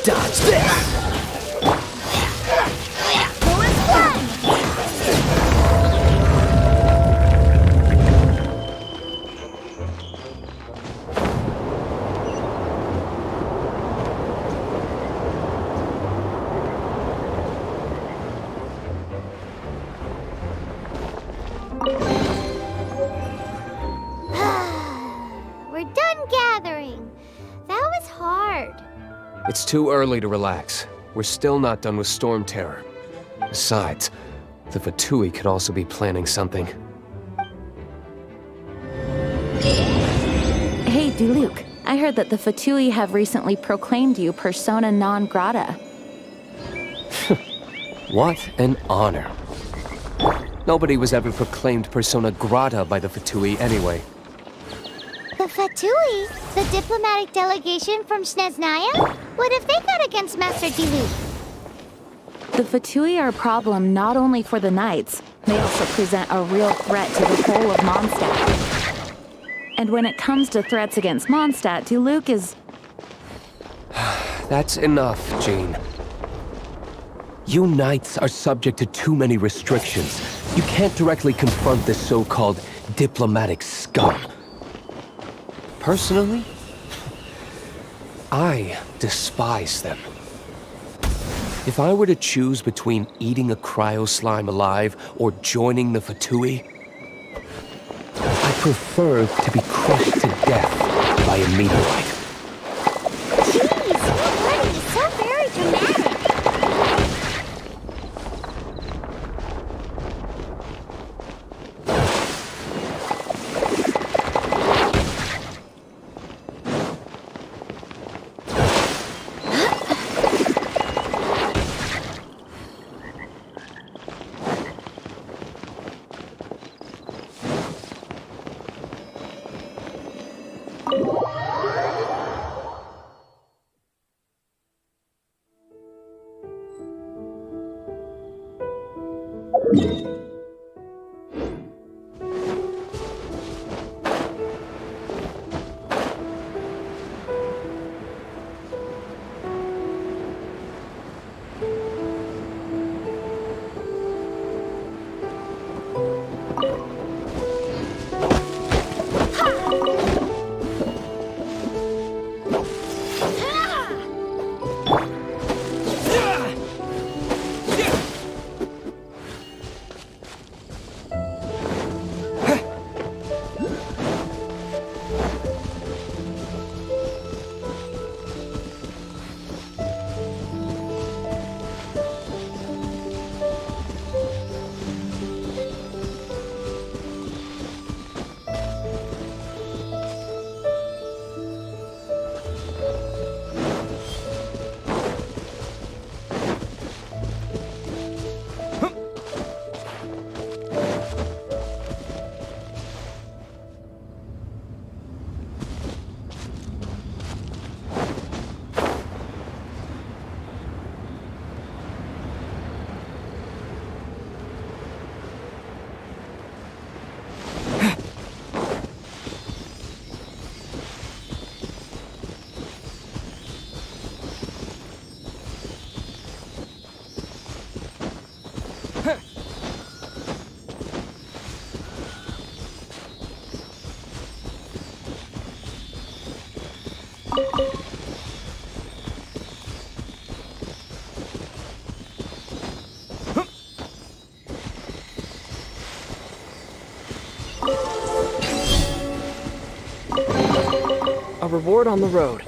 Dodge this!
We're done gathering. That was hard.
It's too early to relax. We're still not done with Storm Terror. Besides, the Fatui could also be planning something.
Hey, Diluc. I heard that the Fatui have recently proclaimed you persona non grata.
What an honor. Nobody was ever proclaimed persona grata by the Fatui anyway.
The Fatui? The diplomatic delegation from Snezhnaya? What have they got against Master Diluc?
The Fatui are a problem not only for the Knights, they also present a real threat to the whole of Mondstadt. And when it comes to threats against Mondstadt, Diluc is...
That's enough, Jean. You Knights are subject to too many restrictions. You can't directly confront this so-called diplomatic scum. Personally, I despise them. If I were to choose between eating a cryo slime alive or joining the Fatui, I prefer to be crushed to death by a meteorite.
Jeez, your wording is so very dramatic.
A reward on the road.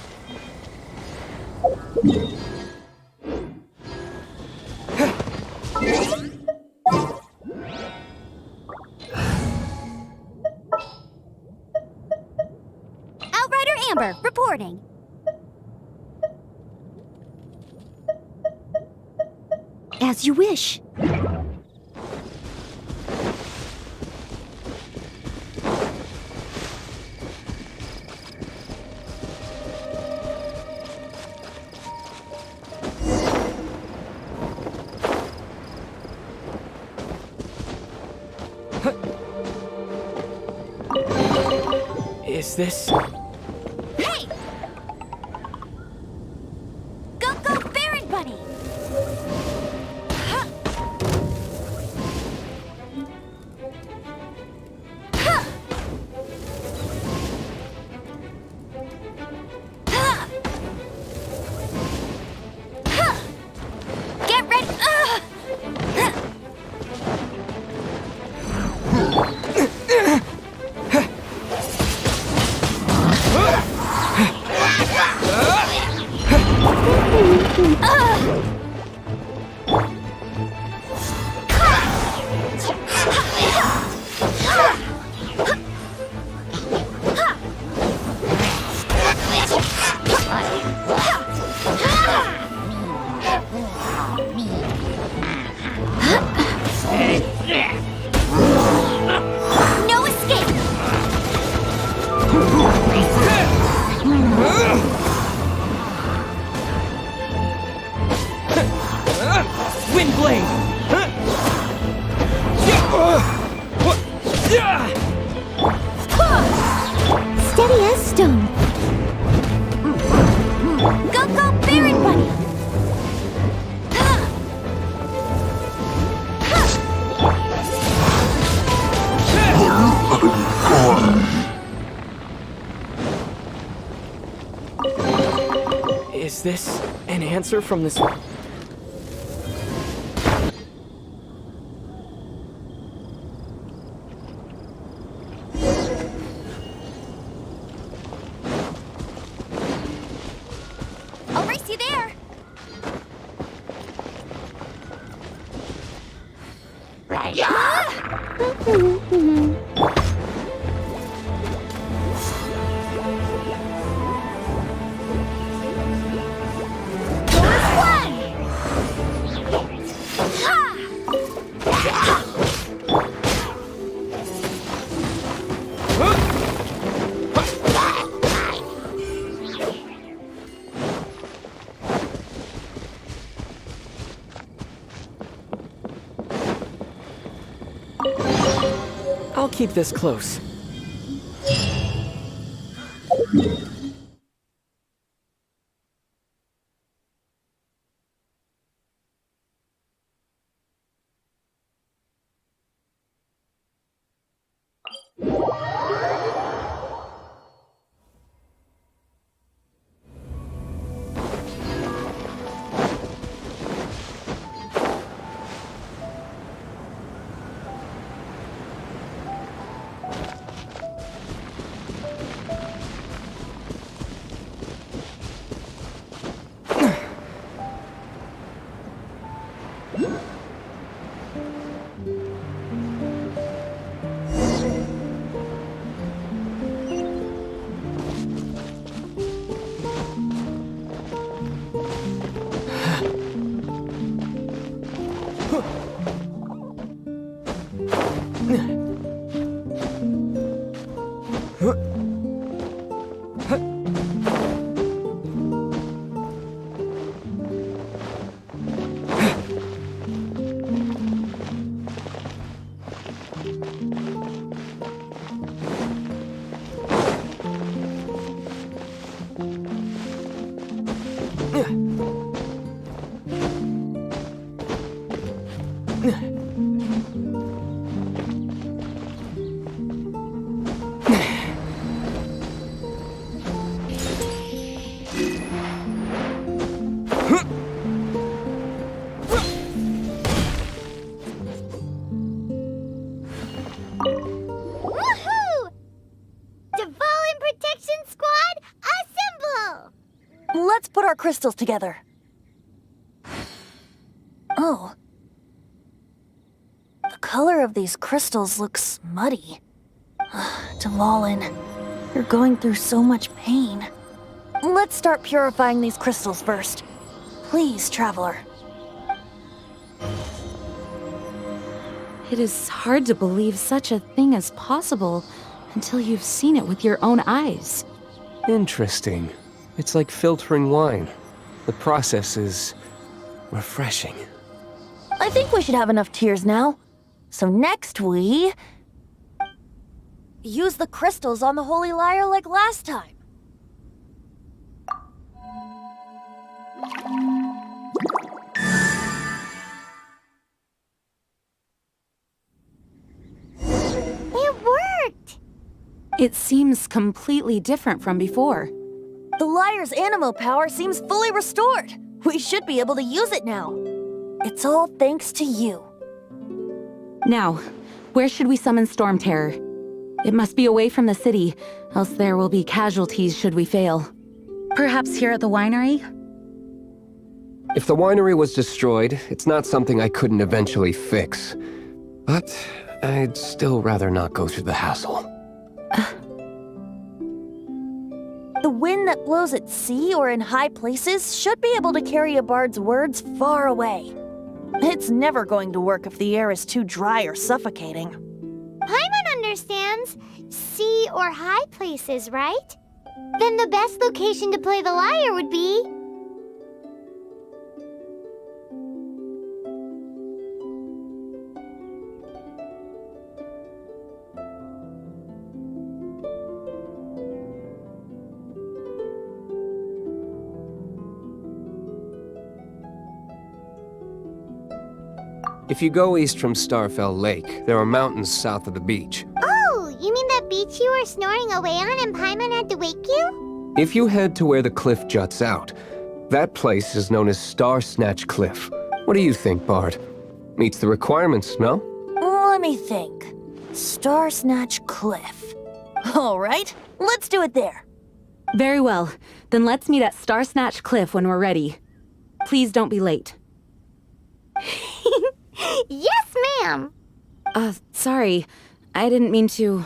Outrider Amber, reporting. As you wish.
Is this...
Hey! Go, Baron Bunny! Huh. Huh. Huh. Huh. Get ready! Huh. No escape!
Windblade!
Steady as stone. Go, Baron Bunny!
Is this an answer from this...
I'll race you there! Right.
I'll keep this close.
crystals together. Oh. The color of these crystals looks muddy. Dvalin, you're going through so much pain. Let's start purifying these crystals first. Please, Traveler.
It is hard to believe such a thing is possible until you've seen it with your own eyes.
Interesting. It's like filtering wine. The process is refreshing.
I think we should have enough tears now. So next we... use the crystals on the Holy Lyre like last time.
It worked!
It seems completely different from before.
The Lyre's animo power seems fully restored. We should be able to use it now. It's all thanks to you.
Now, where should we summon Storm Terror? It must be away from the city, else there will be casualties should we fail. Perhaps here at the winery?
If the winery was destroyed, it's not something I couldn't eventually fix. But I'd still rather not go through the hassle.
The wind that blows at sea or in high places should be able to carry a bard's words far away. It's never going to work if the air is too dry or suffocating.
Paimon understands sea or high places, right? Then the best location to play the lyre would be...
If you go east from Starfell Lake, there are mountains south of the beach.
Oh, you mean that beach you were snoring away on and Paimon had to wake you?
If you head to where the cliff juts out, that place is known as Star Snatch Cliff. What do you think, Bard? Meets the requirements, no?
Let me think. Star Snatch Cliff. All right, let's do it there.
Very well. Then let's meet at Star Snatch Cliff when we're ready. Please don't be late.
Yes, ma'am!
Sorry. I didn't mean to...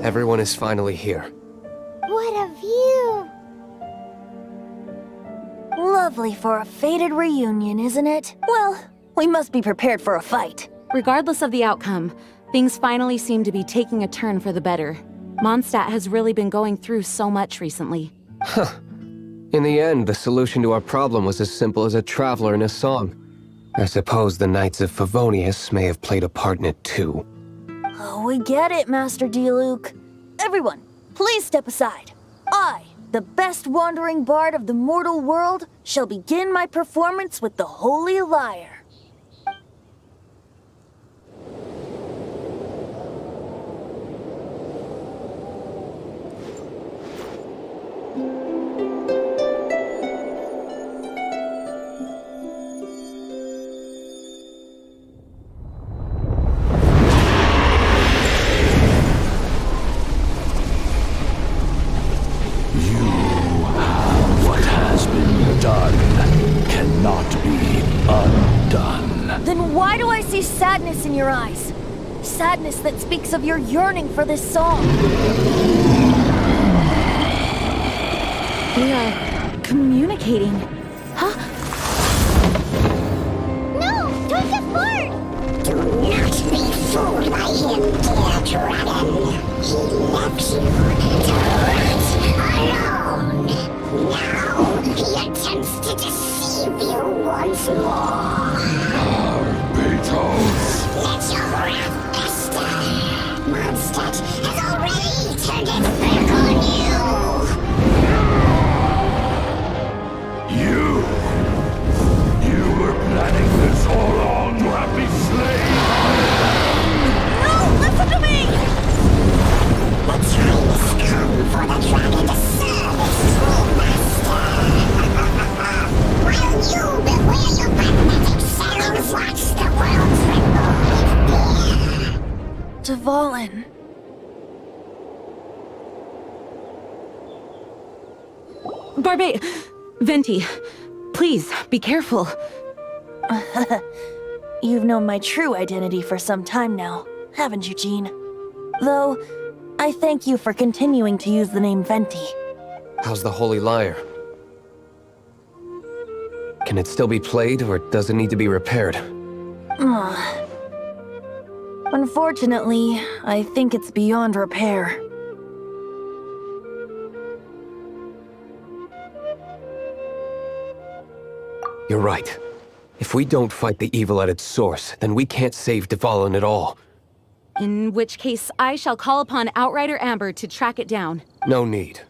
Everyone is finally here.
What a view!
Lovely for a fated reunion, isn't it? Well, we must be prepared for a fight.
Regardless of the outcome, things finally seem to be taking a turn for the better. Mondstadt has really been going through so much recently.
Huh. In the end, the solution to our problem was as simple as a traveler in a song. I suppose the Knights of Favonius may have played a part in it too.
Oh, we get it, Master Diluc. Everyone, please step aside. I, the best wandering bard of the mortal world, shall begin my performance with the Holy Lyre. Why do I see sadness in your eyes? Sadness that speaks of your yearning for this song.
We are communicating. Huh?
No! Don't get bored! Do not be fooled by him, dear dragon. He left you to rot alone. Now he attempts to deceive you once more. Let your wrath fester. Mondstadt has already turned its back on you.
You were planning this all along to have me slain!
No! Listen to me!
The time has come for the dragon to serve its true master. While you beware your magnetic shadows, watch the world tremble with fear.
Dvalin.
Venti, please, be careful.
You've known my true identity for some time now, haven't you, Jean? Though, I thank you for continuing to use the name Venti.
How's the Holy Lyre? Can it still be played, or does it need to be repaired?
Unfortunately, I think it's beyond repair.
You're right. If we don't fight the evil at its source, then we can't save Dvalin at all.
In which case, I shall call upon Outrider Amber to track it down.
No need.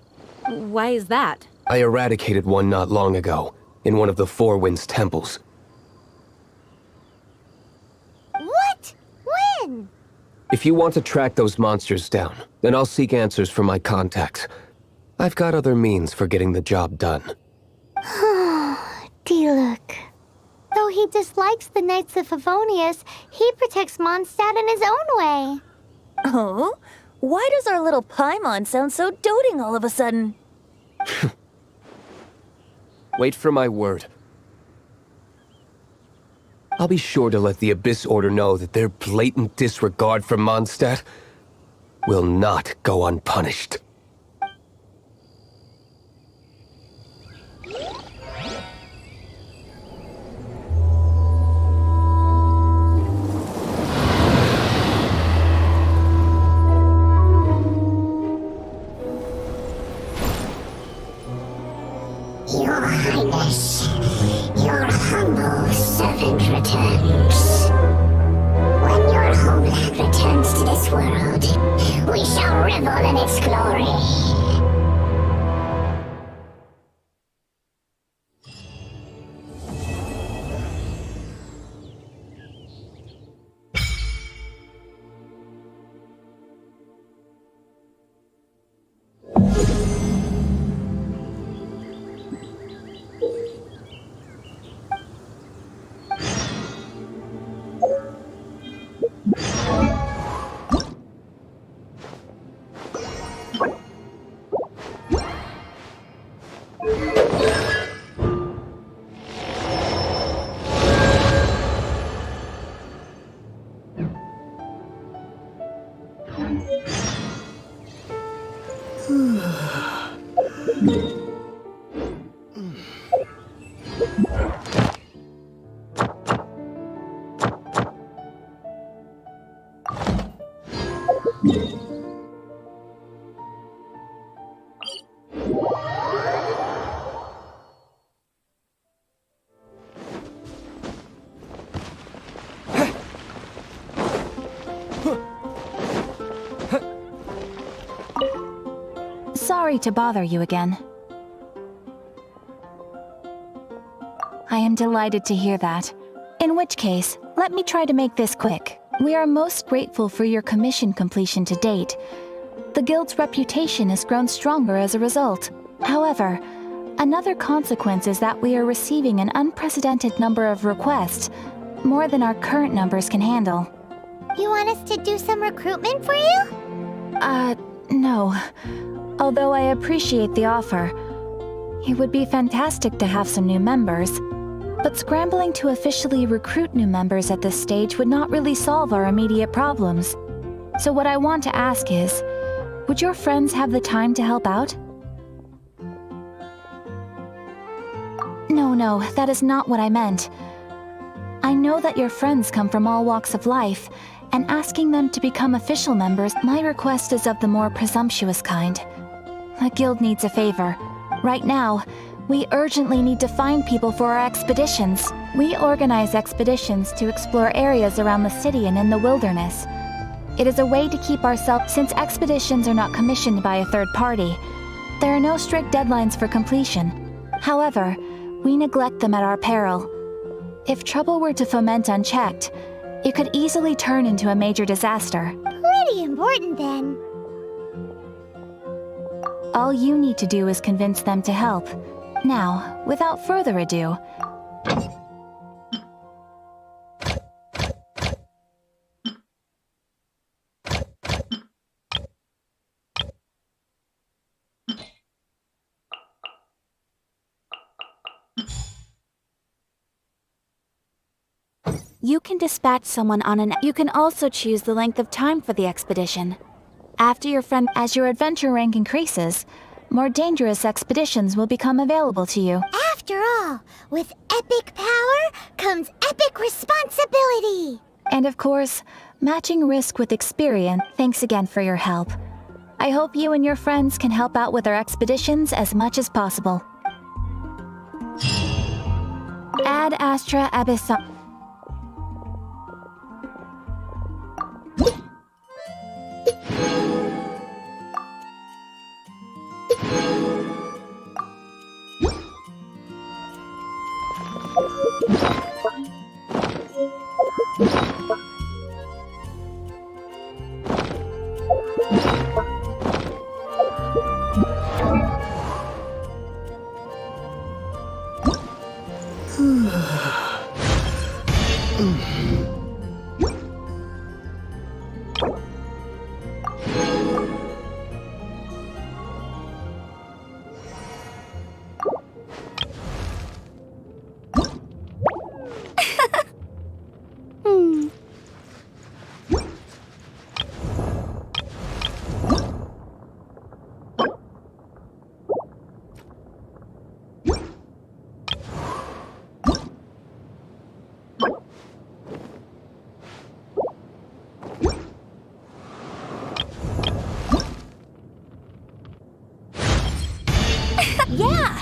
Why is that?
I eradicated one not long ago, in one of the Four Winds temples.
What? When?
If you want to track those monsters down, then I'll seek answers from my contacts. I've got other means for getting the job done.
Diluc. Though he dislikes the Knights of Favonius, he protects Mondstadt in his own way.
Oh? Why does our little Paimon sound so doting all of a sudden?
Wait for my word. I'll be sure to let the Abyss Order know that their blatant disregard for Mondstadt will not go unpunished.
Your Highness, your humble servant returns. When your homeland returns to this world, we shall revel in its glory. Sorry to bother you again. I am delighted to hear that. In which case, let me try to make this quick. We are most grateful for your commission completion to date. The Guild's reputation has grown stronger as a result. However, another consequence is that we are receiving an unprecedented number of requests, more than our current numbers can handle.
You want us to do some recruitment for you?
No. Although I appreciate the offer. It would be fantastic to have some new members. But scrambling to officially recruit new members at this stage would not really solve our immediate problems. So what I want to ask is, would your friends have the time to help out? No, that is not what I meant. I know that your friends come from all walks of life, and asking them to become official members, my request is of the more presumptuous kind. The Guild needs a favor. Right now, we urgently need to find people for our expeditions. We organize expeditions to explore areas around the city and in the wilderness. It is a way to keep ourselves, since expeditions are not commissioned by a third party. There are no strict deadlines for completion. However, we neglect them at our peril. If trouble were to foment unchecked, it could easily turn into a major disaster.
Pretty important then.
All you need to do is convince them to help. Now, without further ado, you can dispatch someone on an... You can also choose the length of time for the expedition. As your adventure rank increases, more dangerous expeditions will become available to you.
After all, with epic power comes epic responsibility!
And of course, matching risk with experience. Thanks again for your help. I hope you and your friends can help out with our expeditions as much as possible. Ad Astra Abyssal. Yeah!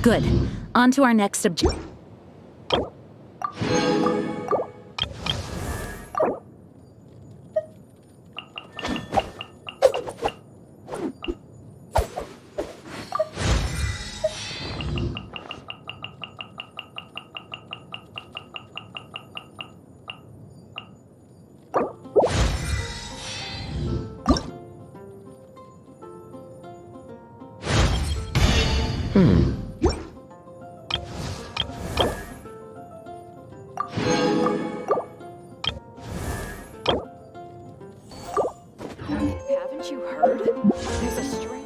Good. On to our next objective.
Haven't you heard? There's a string.